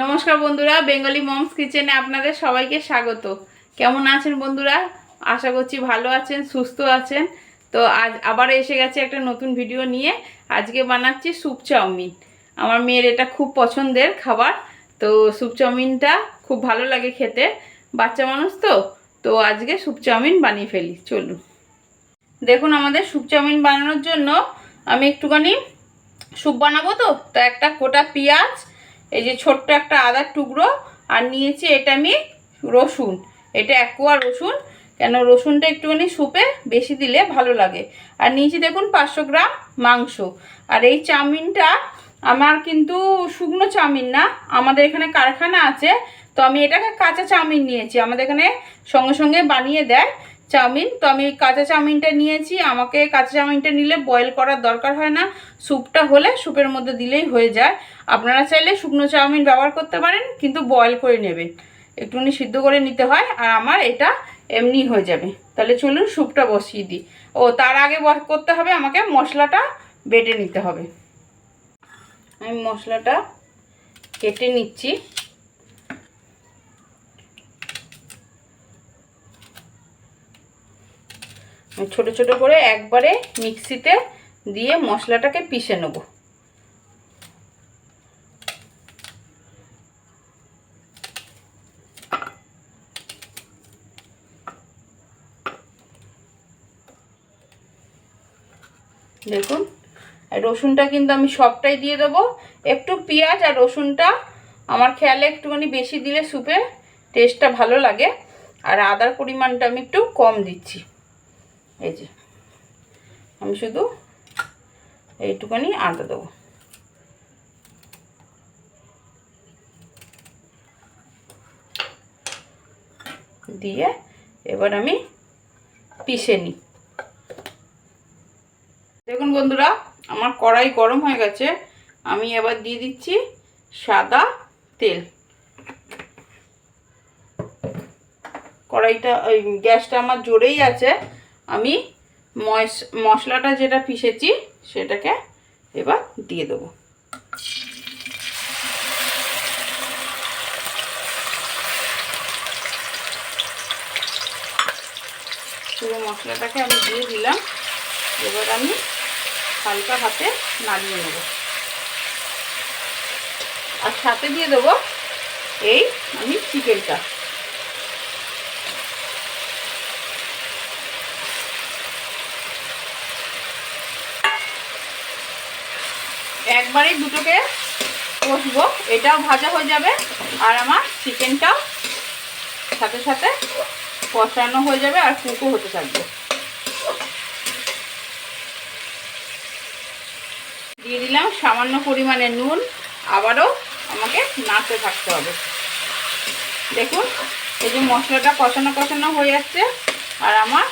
নমস্কার বন্ধুরা, Bengali moms কিচেনে আপনাদের সবাইকে স্বাগত। কেমন আছেন বন্ধুরা? আশা করছি ভালো আছেন, সুস্থ আছেন। তো আজ আবার এসে গেছে একটা নতুন ভিডিও নিয়ে। আজকে বানাচ্ছি স্যুপ চাউমিন। আমার মেয়ের এটা খুব পছন্দের খাবার। তো স্যুপ চাউমিনটা খুব ভালো লাগে খেতে, বাচ্চা মানুষ তো আজকে স্যুপ চাউমিন বানিয়ে ফেলি, চলুন। দেখুন, আমাদের স্যুপ চাউমিন বানানোর জন্য আমি একটুখানি স্যুপ বানাবো তো একটা গোটা পেঁয়াজ, এই যে ছোট্ট একটা আদার টুকরো, আর নিয়েছি এটা আমি রসুন। এটা 1 কোয়া রসুন, কেন রসুনটা একটুখানি স্যুপে বেশি দিলে ভালো লাগে। আর নিয়েছি দেখুন 500 গ্রাম মাংস। আর এই চাউমিনটা আমার কিন্তু শুকনো চাউমিন না, আমাদের এখানে কারখানা আছে, তো আমি এটাকে কাঁচা চাউমিন নিয়েছি। আমাদের এখানে সঙ্গে সঙ্গে বানিয়ে দেয় চাউমিন, তো আমি কাঁচা চাউমিনটা নিয়েছি। আমাকে কাঁচা চাউমিনটা নিলে বয়েল করার দরকার হয় না, স্যুপটা হলে স্যুপের মধ্যে দিলেই হয়ে যায়। আপনারা চাইলে শুকনো চাউমিন ব্যবহার করতে পারেন, কিন্তু বয়েল করে নেবেন, একটুখানি সিদ্ধ করে নিতে হয়। আর আমার এটা এমনি হয়ে যাবে। তাহলে চলুন স্যুপটা বসিয়ে দিই। তার আগে করতে হবে, আমাকে মশলাটা বেটে নিতে হবে। আমি মশলাটা কেটে নিচ্ছি। ছোট ছোট করে একবারে মিক্সিতে দিয়ে মশলাটাকে পিষে নেব। দেখুন, রসুনটা কিন্তু আমি সবটাই দিয়ে দেবো। একটু পেঁয়াজ আর রসুনটা আমার খেয়ালে একটুখানি বেশি দিলে স্যুপে টেস্টটা ভালো লাগে। আর আদার পরিমাণটা আমি একটু কম দিচ্ছি। এই যে আমি শুধু এইটুখানি আদা দেবো। দিয়ে এবার আমি পিষে নিই। দেখুন বন্ধুরা, আমার কড়াই গরম হয়ে গেছে। আমি এবার দিয়ে দিচ্ছি সাদা তেল। কড়াইটা গ্যাসটা আমার জোরেই আছে। আমি মশলাটা যেটা পিষেছি সেটাকে এবার দিয়ে দেবো। পুরো মশলাটাকে আমি দিয়ে দিলাম। এবার আমি হালকা হাতে নাড়িয়ে নেব, আর সাথে দিয়ে দেবো এই আমি চিকেনটা। একবারেই দুটোকে কষবো, এটাও ভাজা হয়ে যাবে আর আমার চিকেনটাও সাথে সাথে কষানো হয়ে যাবে আর কুকও হতে থাকবে। দিয়ে দিলাম সামান্য পরিমাণে নুন, আবারও আমাকে নাড়তে থাকতে হবে। দেখুন, এই যে মশলাটা কষানো কষানো হয়ে যাচ্ছে, আর আমার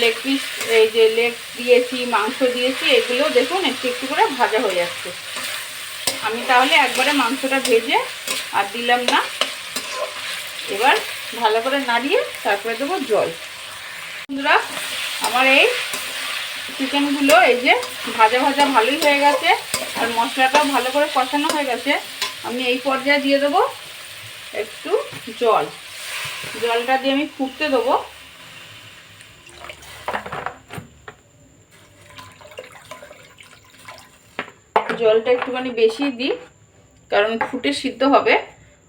লেগ পিস, এই যে লেগ দিয়েছি, মাংস দিয়েছি, এগুলো দেখুন একটু একটু করে ভাজা হয়ে যাচ্ছে। আমি তাহলে একবারে মাংসটা ভেজে আর দিলাম না। এবার ভালো করে নাড়িয়ে তারপরে দেবো জল। বন্ধুরা, আমার এই চিকেনগুলো এই যে ভাজা ভাজা ভালোই হয়ে গেছে, আর মশলাটাও ভালো করে কষানো হয়ে গেছে। আমি এই পর্যায়ে দিয়ে দেবো একটু জল। জলটা দিয়ে আমি ফুটতে দেবো। জলটা একটুখানি বেশি দিই, কারণ ফুটে সিদ্ধ হবে।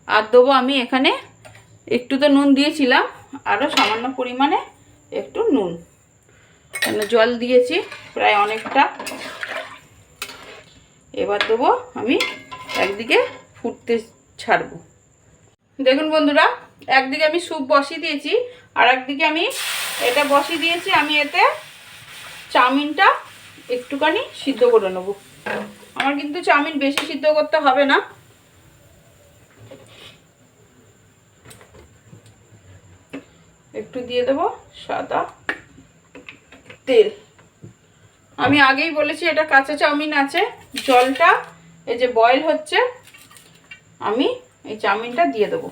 আর দেবো আমি এখানে একটু তো নুন দিয়েছিলাম, আরও সামান্য পরিমাণে একটু নুন, কেন জল দিয়েছি প্রায় অনেকটা। এবার দেবো আমি একদিকে ফুটতে ছাড়বো। দেখুন বন্ধুরা, একদিকে আমি স্যুপ বসিয়ে দিয়েছি, আর একদিকে আমি এটা বসিয়ে দিয়েছি। আমি এতে চাউমিনটা একটুখানি সিদ্ধ করে নেবো। আমার কিন্তু চাউমিন বেশি সিদ্ধ করতে হবে না। একটু দিয়ে দেবো সাদা তেল। আমি আগেই বলেছি এটা কাঁচা চাউমিন আছে। জলটা এই যে বয়েল হচ্ছে, আমি এই চাউমিনটা দিয়ে দেবো।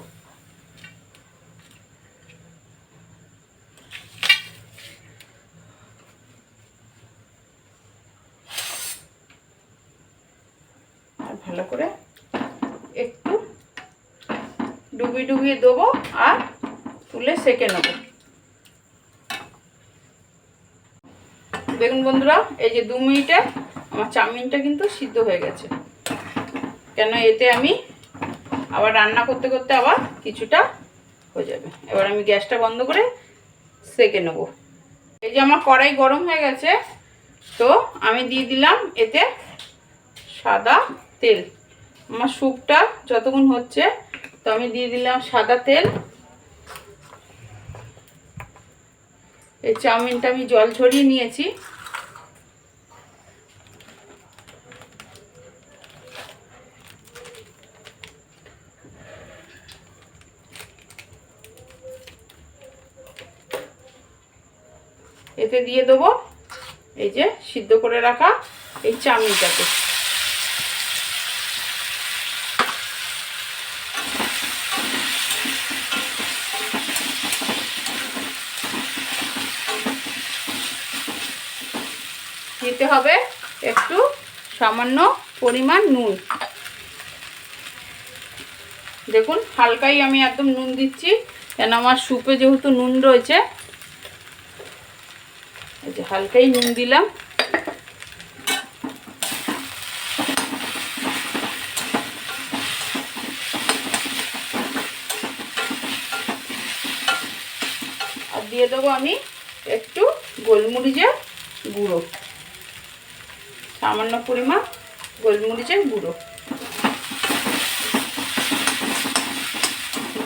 আর ভালো করে একটু ডুবিয়ে দেবো আর তুলে সেঁকে নেবো। দেখুন বন্ধুরা, এই যে 2 মিনিটে আমার চাউমিনটা কিন্তু সিদ্ধ হয়ে গেছে। কেন এতে আমি আবার রান্না করতে করতে আবার কিছুটা হয়ে যাবে। এবার আমি গ্যাসটা বন্ধ করে সেঁকে নেব। এই যে আমার কড়াই গরম হয়ে গেছে, তো আমি দিয়ে দিলাম এতে সাদা তেল। আমার স্যুপটা যতক্ষণ হচ্ছে, তো আমি দিয়ে দিলাম সাদা তেল। এই চাউমিনটা আমি জল ঝরিয়ে নিয়েছি। এতে দিয়ে দেবো এই যে সিদ্ধ করে রাখা এই চাউমিনটাকে। দিতে হবে একটু সামান্য পরিমাণ নুন। দেখুন হালকাই আমি একদম নুন দিচ্ছি, কেন আমার স্যুপে যেহেতু নুন রয়েছে। এই যে হালকাই নুন দিলাম। আর দিয়ে দেবো আমি একটু গোলমরিচের গুঁড়ো, সামান্য পরিমাণ গোলমরিচের গুঁড়ো।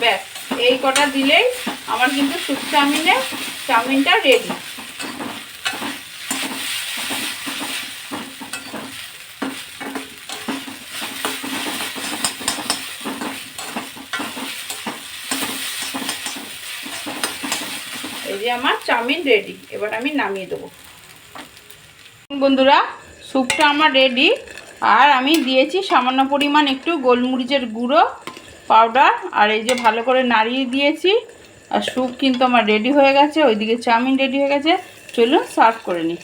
ব্যাস, এই কটা দিলেই আমার কিন্তু স্যুপ চাউমিনটা রেডি। এই যে আমার চাউমিন রেডি, এবার আমি নামিয়ে দেবো। বন্ধুরা, স্যুপটা আমার রেডি। আর আমি দিয়েছি সামান্য পরিমাণ একটু গোলমরিচের গুঁড়ো পাউডার, আর এই যে ভালো করে নাড়িয়ে দিয়েছি। আর স্যুপ কিন্তু আমার রেডি হয়ে গেছে, ওইদিকে চাউমিন রেডি হয়ে গেছে। চলুন সার্ভ করে নিই।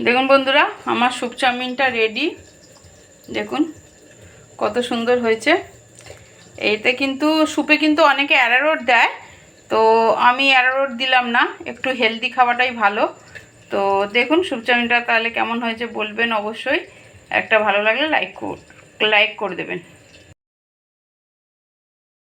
দেখুন বন্ধুরা, আমার স্যুপ চাউমিনটা রেডি। দেখুন কত সুন্দর হয়েছে। এতে কিন্তু স্যুপে কিন্তু অনেকে অ্যারারুট দেয়, তো আমি অ্যারারুট দিলাম না, একটু হেলদি খাওয়াটাই ভালো। তো দেখুন স্যুপ চাউমিনটা তাহলে কেমন হয়েছে বলবেন অবশ্যই। একটা ভালো লাগলে লাইক করে দেবেন।